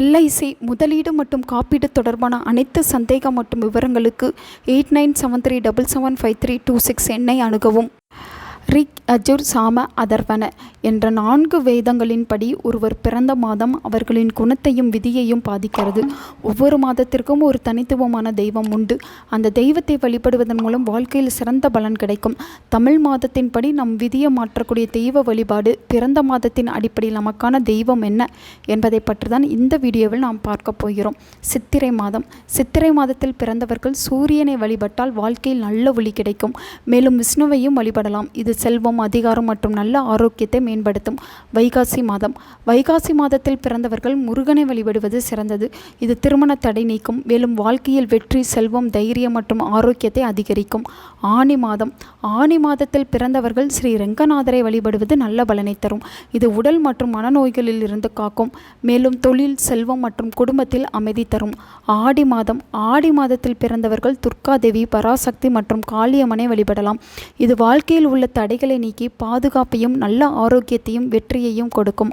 LIC முதலீடு மற்றும் காப்பீடு தொடர்பான அனைத்து சந்தேகம் மற்றும் விவரங்களுக்கு 8973775326 எண்ணை அணுகவும். ரிக் அஜுர் சாம அதர்வன என்ற 4 வேதங்களின்படி ஒருவர் பிறந்த மாதம் அவர்களின் குணத்தையும் விதியையும் பாதிக்கிறது. ஒவ்வொரு மாதத்திற்கும் ஒரு தனித்துவமான தெய்வம் உண்டு. அந்த தெய்வத்தை வழிபடுவதன் மூலம் வாழ்க்கையில் சிறந்த பலன் கிடைக்கும். தமிழ் மாதத்தின்படி நம் விதியை மாற்றக்கூடிய தெய்வ வழிபாடு, பிறந்த மாதத்தின் அடிப்படையில் நமக்கான தெய்வம் என்ன என்பதை பற்றி தான் இந்த வீடியோவில் நாம் பார்க்க போகிறோம். சித்திரை மாதம். சித்திரை மாதத்தில் பிறந்தவர்கள் சூரியனை வழிபட்டால் வாழ்க்கையில் நல்ல ஒளி கிடைக்கும். மேலும் விஷ்ணுவையும் வழிபடலாம். இது செல்வம், அதிகாரம் மற்றும் நல்ல ஆரோக்கியத்தை மேம்படுத்தும். வைகாசி மாதம். வைகாசி மாதத்தில் பிறந்தவர்கள் முருகனை வழிபடுவது சிறந்தது. இது திருமண தடை நீக்கும். மேலும் வாழ்க்கையில் வெற்றி, செல்வம், தைரியம் மற்றும் ஆரோக்கியத்தை அதிகரிக்கும். ஆனி மாதம். ஆனி மாதத்தில் பிறந்தவர்கள் ஸ்ரீ ரங்கநாதரை வழிபடுவது நல்ல பலனை தரும். இது உடல் மற்றும் மனநோய்களில் இருந்து காக்கும். மேலும் தொழில், செல்வம் மற்றும் குடும்பத்தில் அமைதி தரும். ஆடி மாதம். ஆடி மாதத்தில் பிறந்தவர்கள் துர்காதேவி, பராசக்தி மற்றும் காளியம்மனை வழிபடலாம். இது வாழ்க்கையில் உள்ள தடைகளை நீக்கி பாதுகாப்பையும் நல்ல ஆரோக்கியத்தையும் வெற்றியையும் கொடுக்கும்.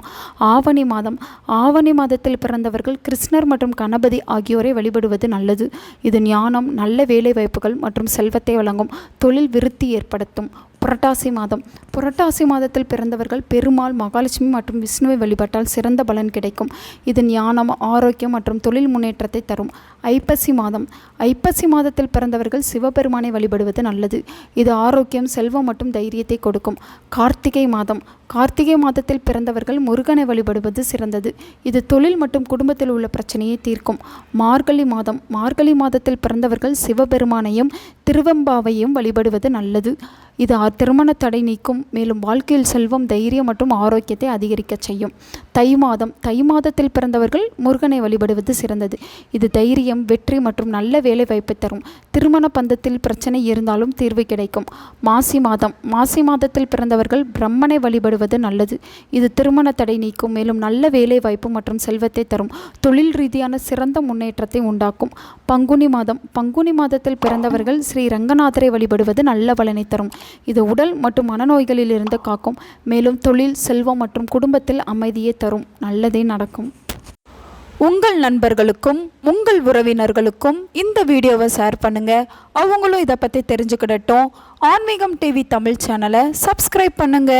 ஆவணி மாதம். ஆவணி மாதத்தில் பிறந்தவர்கள் கிருஷ்ணர் மற்றும் கணபதி ஆகியோரை வழிபடுவது நல்லது. இது ஞானம், நல்ல வேலை வாய்ப்புகள் மற்றும் செல்வத்தை வழங்கும். தொழில் விருத்தி ஏற்படுத்தும். புரட்டாசி மாதம். புரட்டாசி மாதத்தில் பிறந்தவர்கள் பெருமாள், மகாலட்சுமி மற்றும் விஷ்ணுவை வழிபட்டால் சிறந்த பலன் கிடைக்கும். இது ஞானம், ஆரோக்கியம் மற்றும் தொழில் முன்னேற்றத்தை தரும். ஐப்பசி மாதம். ஐப்பசி மாதத்தில் பிறந்தவர்கள் சிவபெருமானை வழிபடுவது நல்லது. இது ஆரோக்கியம், செல்வம் மற்றும் தைரியத்தை கொடுக்கும். கார்த்திகை மாதம். கார்த்திகை மாதத்தில் பிறந்தவர்கள் முருகனை வழிபடுவது சிறந்தது. இது தொழில் மற்றும் குடும்பத்தில் உள்ள பிரச்சனையை தீர்க்கும். மார்கழி மாதம். மார்கழி மாதத்தில் பிறந்தவர்கள் சிவபெருமானையும் திருவெம்பாவையும் வழிபடுவது நல்லது. இது திருமண தடை நீக்கும். மேலும் வாழ்க்கையில் செல்வம், தைரியம் மற்றும் ஆரோக்கியத்தை அதிகரிக்க செய்யும். தை மாதம். தை மாதத்தில் பிறந்தவர்கள் முருகனை வழிபடுவது சிறந்தது. இது தைரியம், வெற்றி மற்றும் நல்ல வேலை வாய்ப்பை தரும். திருமண பந்தத்தில் பிரச்சனை இருந்தாலும் தீர்வு கிடைக்கும். மாசி மாதம். மாசி மாதத்தில் பிறந்தவர்கள் பிரம்மனை வழிபடுவது நல்லது. இது திருமண தடை நீக்கும். மேலும் நல்ல வேலை வாய்ப்பு மற்றும் செல்வத்தை தரும். தொழில் ரீதியான சிறந்த முன்னேற்றத்தை உண்டாக்கும். பங்குனி மாதம். பங்குனி மாதத்தில் பிறந்தவர்கள் ஸ்ரீ ரங்கநாதரை வழிபடுவது நல்ல பலனை தரும். இது உடல் மற்றும் மனநோய்களில் இருந்து காக்கும். மேலும் தொழில், செல்வம் மற்றும் குடும்பத்தில் அமைதியை தரும். நல்லதே நடக்கும். உங்கள் நண்பர்களுக்கும் உங்கள் உறவினர்களுக்கும் இந்த வீடியோவை ஷேர் பண்ணுங்க. அவங்களும் இதை பற்றி தெரிஞ்சுக்கிடட்டும். ஆன்மீகம் டிவி தமிழ் சேனலை சப்ஸ்கிரைப் பண்ணுங்க.